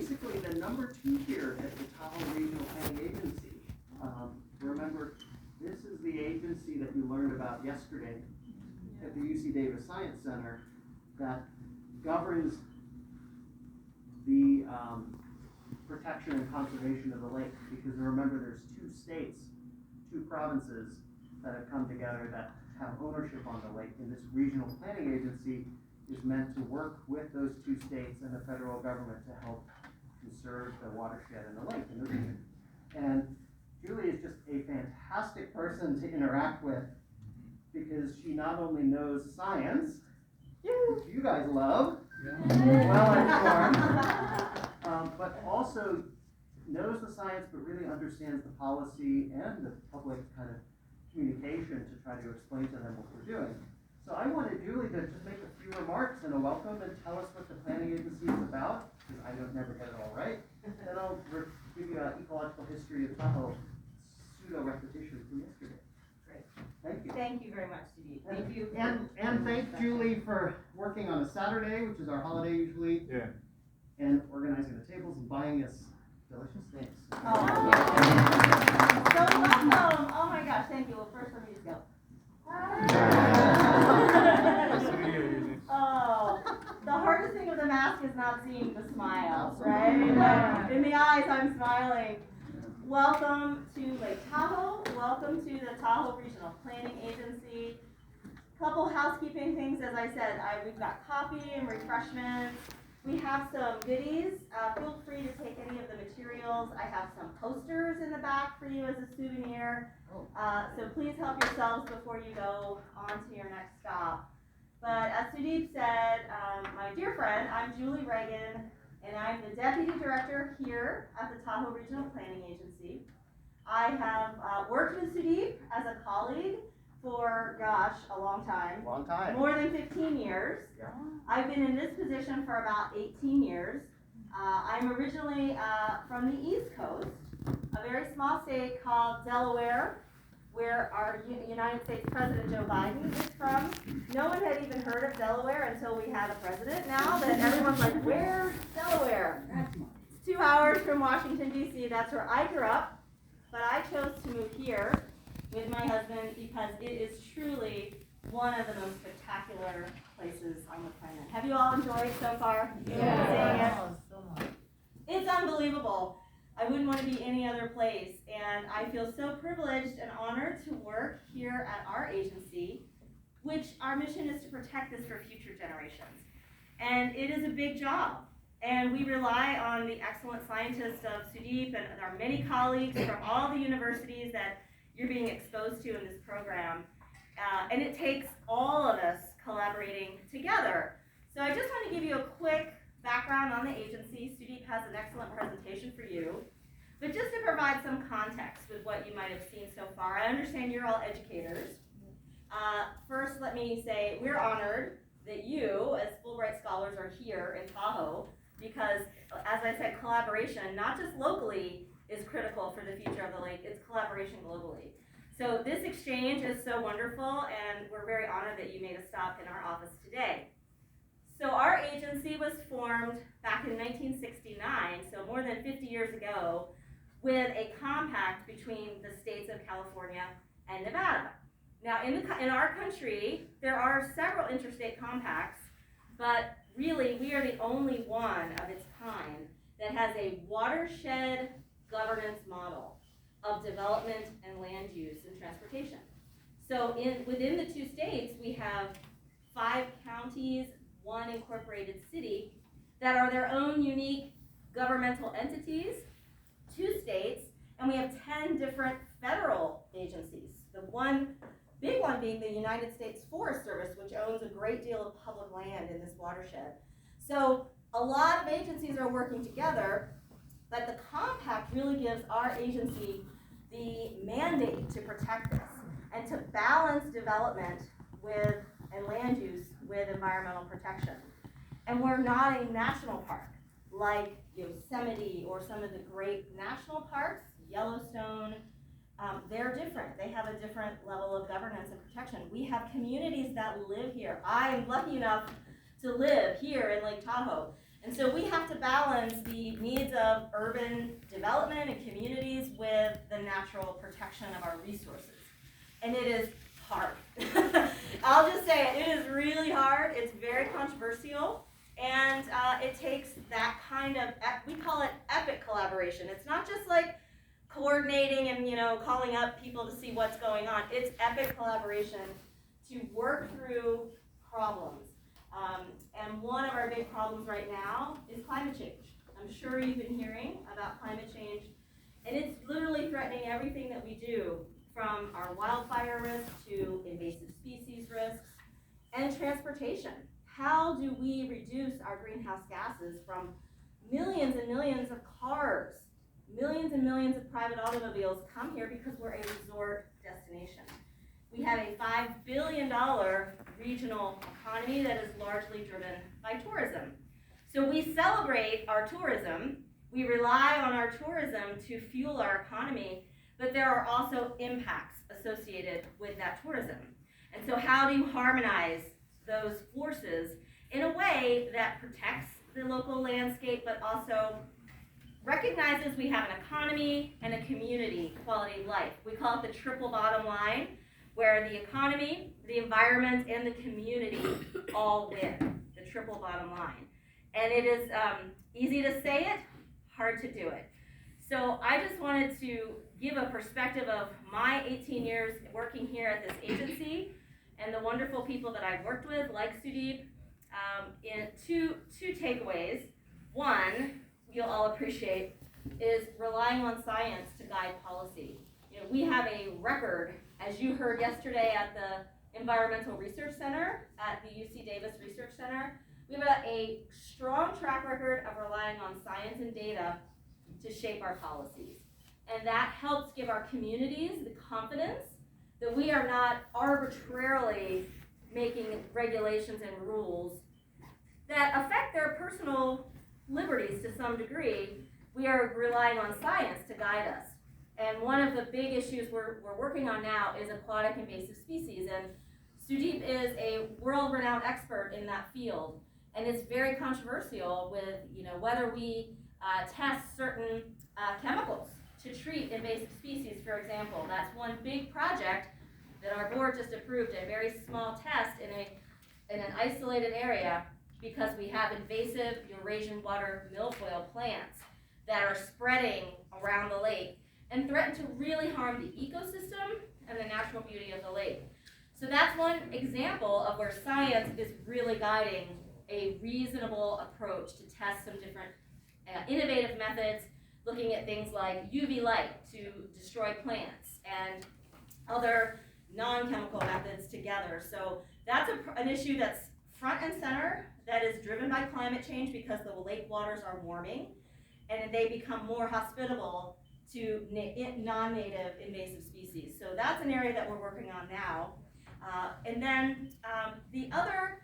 basically the #2 here at the Tahoe Regional Planning Agency. Remember, this is the agency that you learned about yesterday at the UC Davis Science Center that governs the protection and conservation of the lake. Because remember, there's 2 states, 2 provinces that have come together that have ownership on the lake, and this regional planning agency is meant to work with those 2 states and the federal government to help conserve the watershed and the lake in the region. And Julie is just a fantastic person to interact with because she not only knows science, which you guys love, well informed, but also knows the science but really understands the policy and the public kind of communication to try to explain to them what we're doing. So I wanted Julie to just make a few remarks and a welcome and tell us what the planning agency is about, because I don't never get it all right. Then I'll give you an ecological history of Tahoe, pseudo-repetition from yesterday. Great. Thank you. Thank you very much, Steve. Thank you. And thank Julie for working on a Saturday, which is our holiday usually, and organizing the tables and buying us delicious things. Oh, so welcome. Oh my gosh, thank you. Well, first let me just go. Oh, the hardest thing of the mask is not seeing the smiles, right? In the eyes, I'm smiling. Welcome to Lake Tahoe. Welcome to the Tahoe Regional Planning Agency. Couple housekeeping things, as I said, we've got coffee and refreshments. We have some goodies. Feel free to take any of the materials. I have some posters in the back for you as a souvenir. So please help yourselves before you go on to your next stop. But as Sudeep said, my dear friend, I'm Julie Reagan, and I'm the Deputy Director here at the Tahoe Regional Planning Agency. I have worked with Sudeep as a colleague for, gosh, a long time. Long time. More than 15 years. Yeah. I've been in this position for about 18 years. I'm originally from the East Coast, a very small state called Delaware, where our United States President Joe Biden is from. No one had even heard of Delaware until we had a president now, that everyone's like, where's Delaware? It's 2 hours from Washington, D.C. That's where I grew up, but I chose to move here with my husband because it is truly one of the most spectacular places on the planet. Have you all enjoyed so far? Yeah. It's unbelievable. I wouldn't want to be any other place, and I feel so privileged and honored to work here at our agency, which our mission is to protect this for future generations. And it is a big job, and we rely on the excellent scientists of Sudeep and our many colleagues from all the universities that you're being exposed to in this program. And it takes all of us collaborating together. So I just want to give you a quick background on the agency. Sudeep has an excellent presentation for you. But just to provide some context with what you might have seen so far, I understand you're all educators. First, let me say we're honored that you, as Fulbright scholars, are here in Tahoe because, as I said, collaboration, not just locally, is critical for the future of the lake. It's collaboration globally. So this exchange is so wonderful, and we're very honored that you made a stop in our office today. So our agency was formed back in 1969, so more than 50 years ago, with a compact between the states of California and Nevada. Now, in our country, there are several interstate compacts, but really we are the only one of its kind that has a watershed governance model of development and land use and transportation. So within the 2 states, we have 5 counties, 1 incorporated city that are their own unique governmental entities, 2 states, and we have 10 different federal agencies. The one big one being the United States Forest Service, which owns a great deal of public land in this watershed. So a lot of agencies are working together, but the compact really gives our agency the mandate to protect this and to balance development with and land use with environmental protection. And we're not a national park like Yosemite or some of the great national parks, Yellowstone. They're different. They have a different level of governance and protection. We have communities that live here. I am lucky enough to live here in Lake Tahoe. And so we have to balance the needs of urban development and communities with the natural protection of our resources. And it is hard. I'll just say it is really hard. It's very controversial. And it takes that kind of, we call it epic collaboration. It's not just like coordinating and, calling up people to see what's going on. It's epic collaboration to work through problems. And one of our big problems right now is climate change. I'm sure you've been hearing about climate change, and it's literally threatening everything that we do, from our wildfire risk to invasive species risks and transportation. How do we reduce our greenhouse gases from millions and millions of cars, millions and millions of private automobiles come here because we're a resort destination? We have a $5 billion regional economy that is largely driven by tourism. So we celebrate our tourism, we rely on our tourism to fuel our economy, but there are also impacts associated with that tourism. And so how do you harmonize those forces in a way that protects the local landscape, but also recognizes we have an economy and a community quality of life? We call it the triple bottom line, where the economy, the environment, and the community all win, the triple bottom line. And it is easy to say it, hard to do it. So I just wanted to give a perspective of my 18 years working here at this agency and the wonderful people that I've worked with, like Sudeep, in two takeaways. One, you'll all appreciate, is relying on science to guide policy. We have a record, as you heard yesterday at the Environmental Research Center, at the UC Davis Research Center. We have a strong track record of relying on science and data to shape our policies. And that helps give our communities the confidence that we are not arbitrarily making regulations and rules that affect their personal liberties to some degree. We are relying on science to guide us. And one of the big issues we're working on now is aquatic invasive species. And Sudeep is a world-renowned expert in that field. And it's very controversial with, whether we test certain chemicals to treat invasive species, for example. That's one big project that our board just approved, a very small test in an isolated area, because we have invasive Eurasian water milfoil plants that are spreading around the lake and threaten to really harm the ecosystem and the natural beauty of the lake. So that's one example of where science is really guiding a reasonable approach to test some different innovative methods, looking at things like UV light to destroy plants and other non-chemical methods together. So that's an issue that's front and center, that is driven by climate change because the lake waters are warming and they become more hospitable to non-native invasive species. So that's an area that we're working on now. And then the other,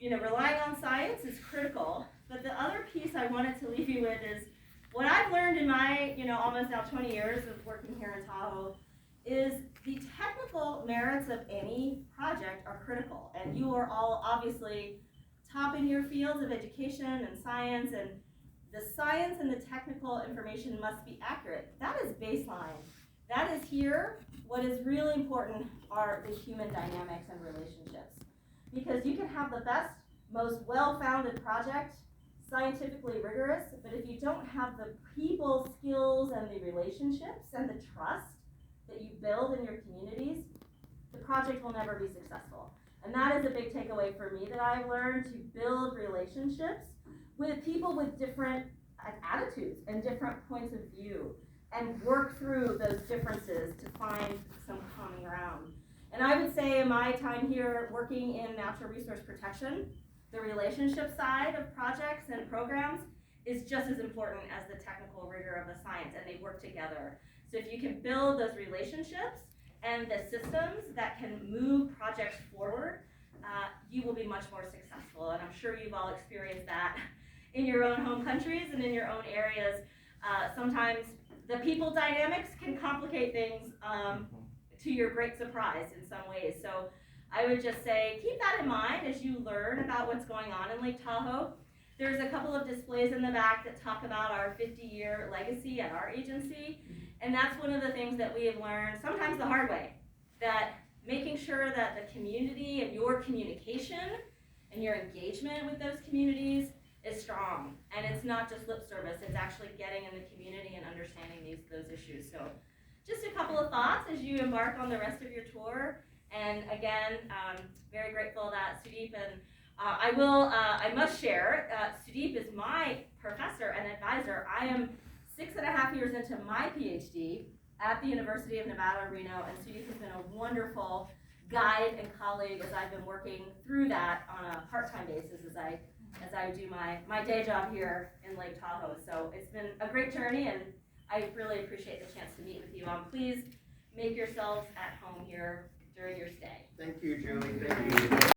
relying on science is critical, but the other piece I wanted to leave you with is what I've learned in my, almost now 20 years of working here in Tahoe, is the technical merits of any project are critical. And you are all obviously top in your fields of education and science, and the science and the technical information must be accurate. That is baseline. That is here. What is really important are the human dynamics and relationships. Because you can have the best, most well-founded project, scientifically rigorous, but if you don't have the people skills and the relationships and the trust that you build in your communities, the project will never be successful. And that is a big takeaway for me that I've learned, to build relationships with people with different attitudes and different points of view, and work through those differences to find some common ground. And I would say in my time here working in natural resource protection, the relationship side of projects and programs is just as important as the technical rigor of the science, and they work together. So if you can build those relationships and the systems that can move projects forward, you will be much more successful. And I'm sure you've all experienced that in your own home countries and in your own areas. Sometimes the people dynamics can complicate things to your great surprise in some ways. So I would just say, keep that in mind as you learn about what's going on in Lake Tahoe. There's a couple of displays in the back that talk about our 50-year legacy at our agency, and that's one of the things that we have learned, sometimes the hard way, that making sure that the community and your communication and your engagement with those communities is strong, and it's not just lip service, it's actually getting in the community and understanding those issues. So just a couple of thoughts as you embark on the rest of your tour, and again, very grateful that Sudeep and I must share, Sudeep is my professor and advisor. I am 6.5 years into my PhD at the University of Nevada, Reno, and Sudeep has been a wonderful guide and colleague as I've been working through that on a part-time basis as I do my day job here in Lake Tahoe. So it's been a great journey, and I really appreciate the chance to meet with you all. Please make yourselves at home here during your stay. Thank you, Julie. Thank you.